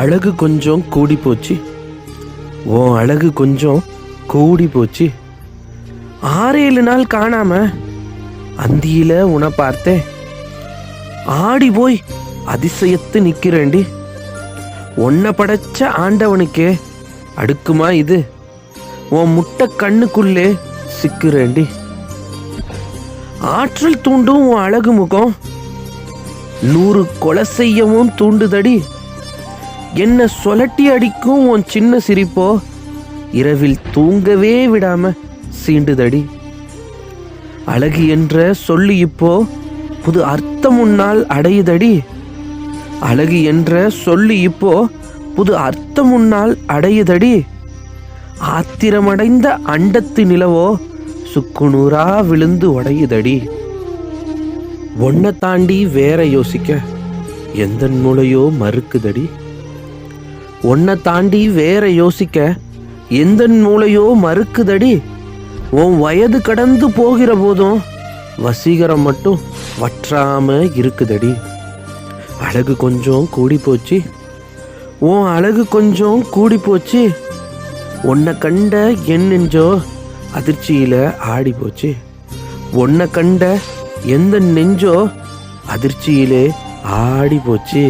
அழகு கொஞ்சம் கூடி போச்சு, உன் அழகு கொஞ்சம் கூடி போச்சு. 6-7 நாள் காணாம அந்தியில உன்னை பார்த்தேன், ஆடி போய் அதிசயத்து நிக்கிறேண்டி. உன்னை படைச்ச ஆண்டவனுக்கே அடுக்குமா இது, உன் முட்டை கண்ணுக்குள்ளே சிக்குறேண்டி. ஆற்றல் தூண்டும் உன் அழகு முகம் 100 கொலை செய்யவும் தூண்டுதடி. என்ன சொலட்டி அடிக்கும் உன் சின்ன சிரிப்போ இரவில் தூங்கவே விடாம சீண்டுதடி. அழகு என்ற சொல்லு இப்போ புது அர்த்தம் உன்னால் அடையுதடி. அழகு என்ற சொல்லு இப்போ புது அர்த்தம் உன்னால் அடையுதடி. ஆத்திரமடைந்த அண்டத்து நிலவோ சுக்குநூறா விழுந்து உடையுதடி. ஒன்னை தாண்டி வேற யோசிக்க எந்த மூளையோ மறுக்குதடி. ஒன்னை தாண்டி வேற யோசிக்க எந்த மூளையோ மறுக்குதடி. உன் வயது கடந்து போகிற போதும் வசீகரம் மட்டும் வற்றாம இருக்குதடி. அழகு கொஞ்சம் கூடி போச்சு, உன் அழகு கொஞ்சம் கூடி போச்சு. உன்னை கண்ட என் நெஞ்சோ அதிர்ச்சியில ஆடி போச்சு. உன்னை கண்ட எந்த நெஞ்சோ அதிர்ச்சியிலே ஆடி போச்சு.